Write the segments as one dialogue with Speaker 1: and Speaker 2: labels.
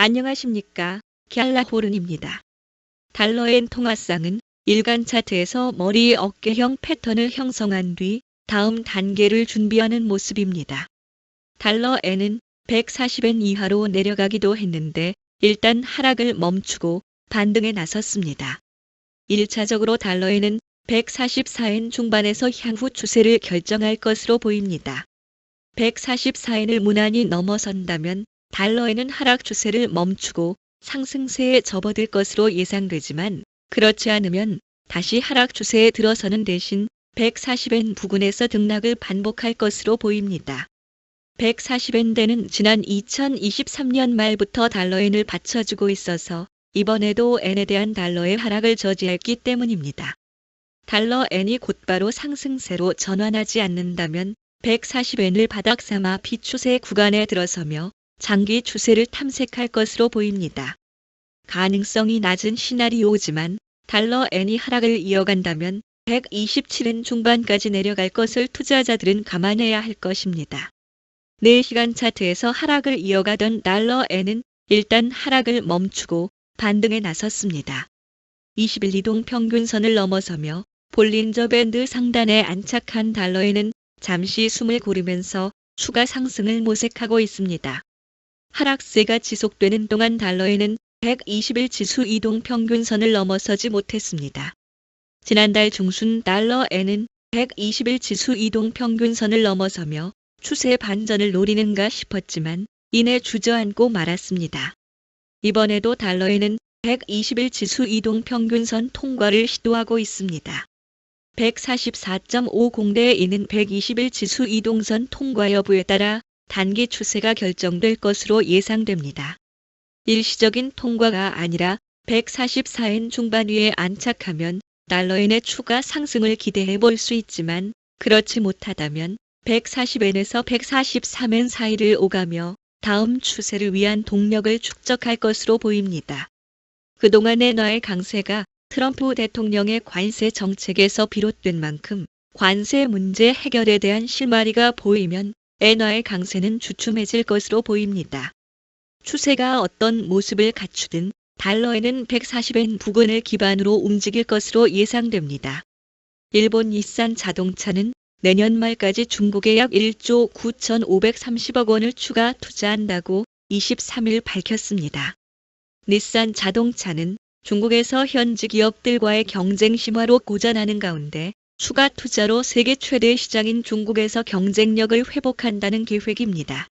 Speaker 1: 안녕하십니까. 갤라호른입니다. 달러엔 통화상은 일간 차트에서 머리 어깨형 패턴을 형성한 뒤 다음 단계를 준비하는 모습입니다. 달러엔은 140엔 이하로 내려가기도 했는데 일단 하락을 멈추고 반등에 나섰습니다. 1차적으로 달러엔은 144엔 중반에서 향후 추세를 결정할 것으로 보입니다. 144엔을 무난히 넘어선다면 달러엔은 하락 추세를 멈추고 상승세에 접어들 것으로 예상되지만 그렇지 않으면 다시 하락 추세에 들어서는 대신 140엔 부근에서 등락을 반복할 것으로 보입니다. 140엔대는 지난 2023년 말부터 달러엔을 받쳐주고 있어서 이번에도 엔에 대한 달러의 하락을 저지했기 때문입니다. 달러엔이 곧바로 상승세로 전환하지 않는다면 140엔을 바닥 삼아 비추세 구간에 들어서며 장기 추세를 탐색할 것으로 보입니다. 가능성이 낮은 시나리오지만 달러엔이 하락을 이어간다면 127엔 중반까지 내려갈 것을 투자자들은 감안해야 할 것입니다. 4시간 차트에서 하락을 이어가던 달러엔은 일단 하락을 멈추고 반등에 나섰습니다. 20일 이동 평균선을 넘어서며 볼린저 밴드 상단에 안착한 달러엔은 잠시 숨을 고르면서 추가 상승을 모색하고 있습니다. 하락세가 지속되는 동안 달러엔은 120일 지수 이동 평균선을 넘어서지 못했습니다. 지난달 중순 달러엔은 120일 지수 이동 평균선을 넘어서며 추세 반전을 노리는가 싶었지만 이내 주저앉고 말았습니다. 이번에도 달러엔은 120일 지수 이동 평균선 통과를 시도하고 있습니다. 144.50대에 있는 120일 지수 이동선 통과 여부에 따라 단기 추세가 결정될 것으로 예상됩니다. 일시적인 통과가 아니라 144엔 중반 위에 안착하면 달러엔의 추가 상승을 기대해 볼 수 있지만 그렇지 못하다면 140엔에서 143엔 사이를 오가며 다음 추세를 위한 동력을 축적할 것으로 보입니다. 그동안 엔화의 강세가 트럼프 대통령의 관세 정책에서 비롯된 만큼 관세 문제 해결에 대한 실마리가 보이면 엔화의 강세는 주춤해질 것으로 보입니다. 추세가 어떤 모습을 갖추든 달러엔은 140엔 부근을 기반으로 움직일 것으로 예상됩니다. 일본 닛산 자동차는 내년 말까지 중국에 약 1조 9,530억 원을 추가 투자한다고 23일 밝혔습니다. 닛산 자동차는 중국에서 현지 기업들과의 경쟁 심화로 고전하는 가운데 추가 투자로 세계 최대 시장인 중국에서 경쟁력을 회복한다는 계획입니다.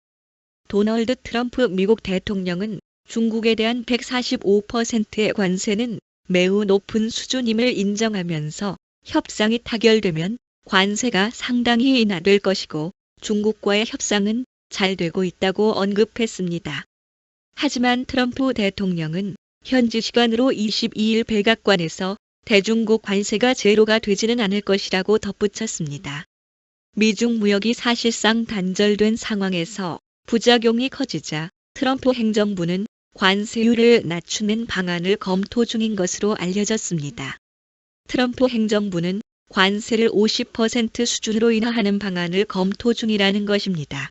Speaker 1: 도널드 트럼프 미국 대통령은 중국에 대한 145%의 관세는 매우 높은 수준임을 인정하면서 협상이 타결되면 관세가 상당히 인하될 것이고 중국과의 협상은 잘 되고 있다고 언급했습니다. 하지만 트럼프 대통령은 현지 시간으로 22일 백악관에서 대중국 관세가 제로가 되지는 않을 것이라고 덧붙였습니다. 미중 무역이 사실상 단절된 상황에서 부작용이 커지자 트럼프 행정부는 관세율을 낮추는 방안을 검토 중인 것으로 알려졌습니다. 트럼프 행정부는 관세를 50% 수준으로 인하하는 방안을 검토 중이라는 것입니다.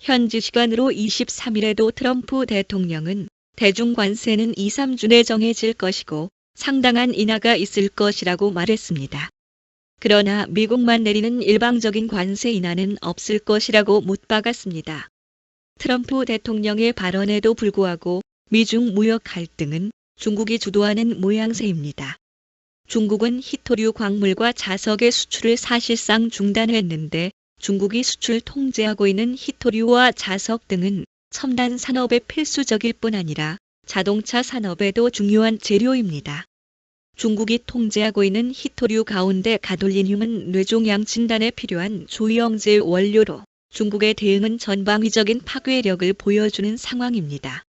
Speaker 1: 현지 시간으로 23일에도 트럼프 대통령은 대중관세는 2-3주 내 정해질 것이고 상당한 인하가 있을 것이라고 말했습니다. 그러나 미국만 내리는 일방적인 관세 인하는 없을 것이라고 못 박았습니다. 트럼프 대통령의 발언에도 불구하고 미중 무역 갈등은 중국이 주도하는 모양새입니다. 중국은 희토류 광물과 자석의 수출을 사실상 중단했는데 중국이 수출 통제하고 있는 희토류와 자석 등은 첨단 산업의 필수적일 뿐 아니라 자동차 산업에도 중요한 재료입니다. 중국이 통제하고 있는 희토류 가운데 가돌리늄은 뇌종양 진단에 필요한 조영제 원료로 중국의 대응은 전방위적인 파괴력을 보여주는 상황입니다.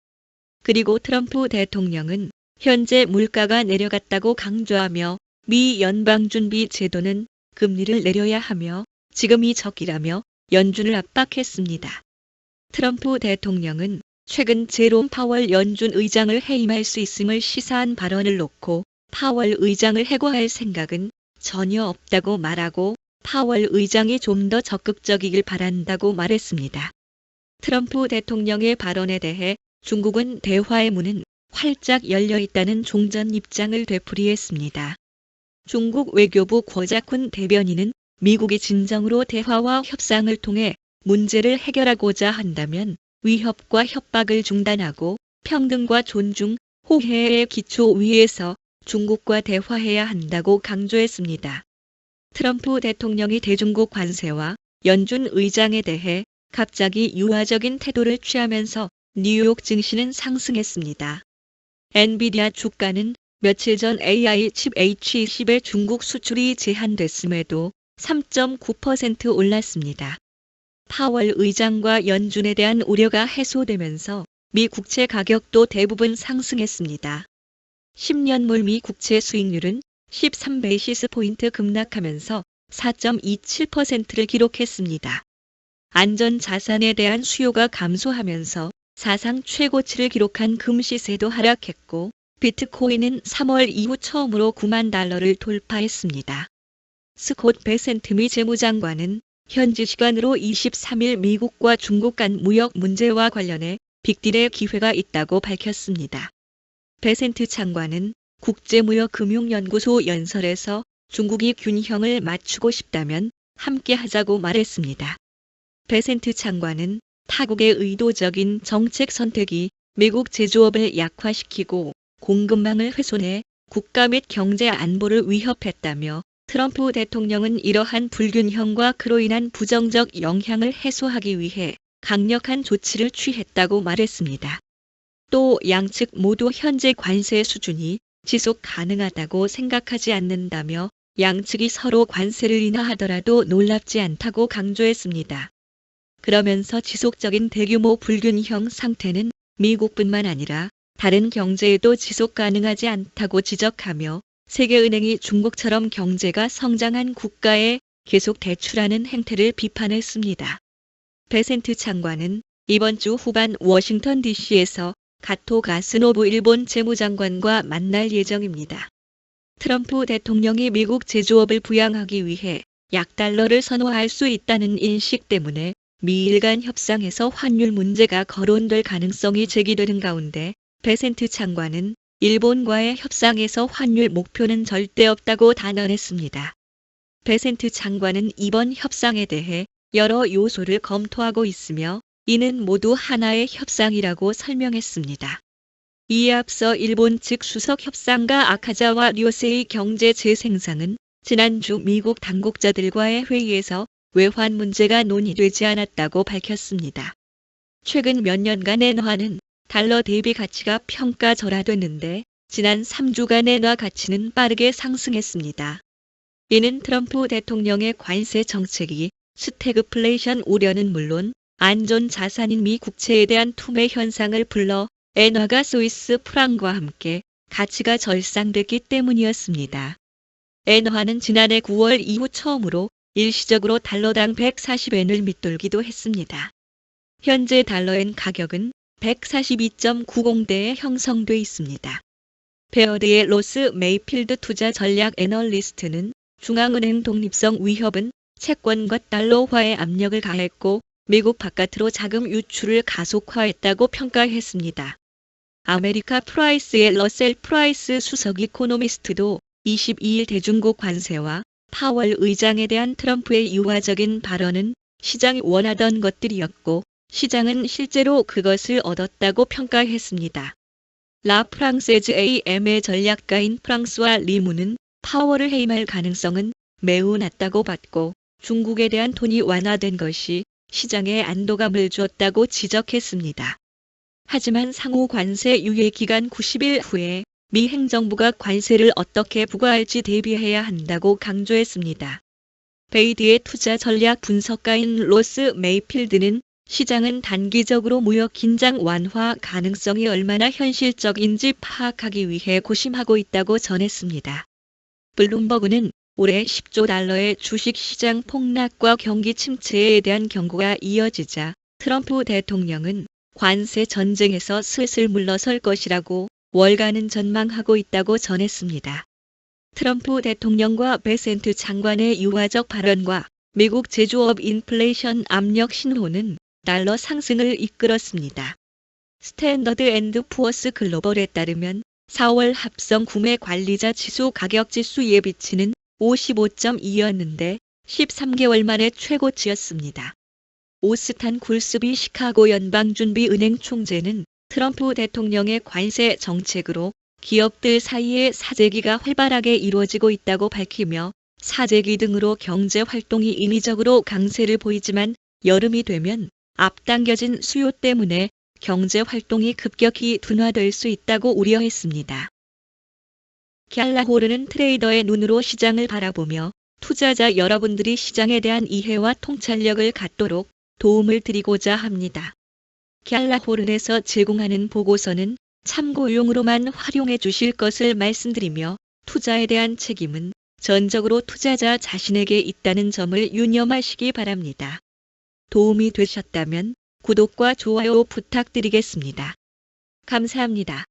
Speaker 1: 그리고 트럼프 대통령은 현재 물가가 내려갔다고 강조하며 미 연방준비제도는 금리를 내려야 하며 지금이 적기라며 연준을 압박했습니다. 트럼프 대통령은 최근 제롬 파월 연준 의장을 해임할 수 있음을 시사한 발언을 놓고 파월 의장을 해고할 생각은 전혀 없다고 말하고 파월 의장이 좀 더 적극적이길 바란다고 말했습니다. 트럼프 대통령의 발언에 대해 중국은 대화의 문은 활짝 열려 있다는 종전 입장을 되풀이했습니다. 중국 외교부 궈자쿤 대변인은 미국이 진정으로 대화와 협상을 통해 문제를 해결하고자 한다면 위협과 협박을 중단하고 평등과 존중, 호혜의 기초 위에서 중국과 대화해야 한다고 강조했습니다. 트럼프 대통령이 대중국 관세와 연준 의장에 대해 갑자기 유화적인 태도를 취하면서 뉴욕 증시는 상승했습니다. 엔비디아 주가는 며칠 전 AI 칩 H20의 중국 수출이 제한됐음에도 3.9% 올랐습니다. 파월 의장과 연준에 대한 우려가 해소되면서 미 국채 가격도 대부분 상승했습니다. 10년물 미 국채 수익률은 13베이시스 포인트 급락하면서 4.27%를 기록했습니다. 안전자산에 대한 수요가 감소하면서 사상 최고치를 기록한 금 시세도 하락했고 비트코인은 3월 이후 처음으로 9만 달러를 돌파했습니다. 스콧 베센트 미 재무장관은 현지 시간으로 23일 미국과 중국 간 무역 문제와 관련해 빅딜의 기회가 있다고 밝혔습니다. 베센트 장관은 국제무역금융연구소 연설에서 중국이 균형을 맞추고 싶다면 함께 하자고 말했습니다. 베센트 장관은 타국의 의도적인 정책 선택이 미국 제조업을 약화시키고 공급망을 훼손해 국가 및 경제 안보를 위협했다며 트럼프 대통령은 이러한 불균형과 그로 인한 부정적 영향을 해소하기 위해 강력한 조치를 취했다고 말했습니다. 또 양측 모두 현재 관세 수준이 지속 가능하다고 생각하지 않는다며 양측이 서로 관세를 인하하더라도 놀랍지 않다고 강조했습니다. 그러면서 지속적인 대규모 불균형 상태는 미국뿐만 아니라 다른 경제에도 지속 가능하지 않다고 지적하며 세계은행이 중국처럼 경제가 성장한 국가에 계속 대출하는 행태를 비판했습니다. 베센트 장관은 이번 주 후반 워싱턴 DC에서 가토 가스노부 일본 재무장관과 만날 예정입니다. 트럼프 대통령이 미국 제조업을 부양하기 위해 약달러를 선호할 수 있다는 인식 때문에 미일 간 협상에서 환율 문제가 거론될 가능성이 제기되는 가운데 베센트 장관은 일본과의 협상에서 환율 목표는 절대 없다고 단언했습니다. 베센트 장관은 이번 협상에 대해 여러 요소를 검토하고 있으며 이는 모두 하나의 협상이라고 설명했습니다. 이에 앞서 일본 측 수석 협상가 아카자와 료세이 경제 재생상은 지난주 미국 당국자들과의 회의에서 외환 문제가 논의되지 않았다고 밝혔습니다. 최근 몇 년간 엔화는 달러 대비 가치가 평가절하됐는데 지난 3주간 엔화 가치는 빠르게 상승했습니다. 이는 트럼프 대통령의 관세 정책이 스태그플레이션 우려는 물론 안전 자산인 미 국채에 대한 투매 현상을 불러 엔화가 스위스 프랑과 함께 가치가 절상됐기 때문이었습니다. 엔화는 지난해 9월 이후 처음으로 일시적으로 달러당 140엔을 밑돌기도 했습니다. 현재 달러엔 가격은 142.90대에 형성돼 있습니다. 베어드의 로스 메이필드 투자 전략 애널리스트는 중앙은행 독립성 위협은 채권과 달러화에 압력을 가했고 미국 바깥으로 자금 유출을 가속화했다고 평가했습니다. 아메리카 프라이스의 러셀 프라이스 수석 이코노미스트도 22일 대중국 관세와 파월 의장에 대한 트럼프의 유화적인 발언은 시장이 원하던 것들이었고 시장은 실제로 그것을 얻었다고 평가했습니다. 라 프랑세즈 AM의 전략가인 프랑스와 리무는 파월을 해임할 가능성은 매우 낮다고 봤고 중국에 대한 톤이 완화된 것이 시장에 안도감을 주었다고 지적했습니다. 하지만 상호 관세 유예 기간 90일 후에 미 행정부가 관세를 어떻게 부과할지 대비해야 한다고 강조했습니다. 베이드의 투자 전략 분석가인 로스 메이필드는 시장은 단기적으로 무역 긴장 완화 가능성이 얼마나 현실적인지 파악하기 위해 고심하고 있다고 전했습니다. 블룸버그는 올해 10조 달러의 주식시장 폭락과 경기 침체에 대한 경고가 이어지자 트럼프 대통령은 관세 전쟁에서 슬슬 물러설 것이라고 월가는 전망하고 있다고 전했습니다. 트럼프 대통령과 베센트 장관의 유화적 발언과 미국 제조업 인플레이션 압력 신호는 달러 상승을 이끌었습니다. 스탠더드 앤드 푸어스 글로벌에 따르면 4월 합성 구매 관리자 지수 가격 지수 예비치는 55.2였는데 13개월 만에 최고치였습니다. 오스탄 굴스비 시카고 연방준비은행 총재는 트럼프 대통령의 관세 정책으로 기업들 사이에 사재기가 활발하게 이루어지고 있다고 밝히며 사재기 등으로 경제 활동이 인위적으로 강세를 보이지만 여름이 되면 앞당겨진 수요 때문에 경제 활동이 급격히 둔화될 수 있다고 우려했습니다. 갤라호르는 트레이더의 눈으로 시장을 바라보며 투자자 여러분들이 시장에 대한 이해와 통찰력을 갖도록 도움을 드리고자 합니다. 갤라호른에서 제공하는 보고서는 참고용으로만 활용해 주실 것을 말씀드리며 투자에 대한 책임은 전적으로 투자자 자신에게 있다는 점을 유념하시기 바랍니다. 도움이 되셨다면 구독과 좋아요 부탁드리겠습니다. 감사합니다.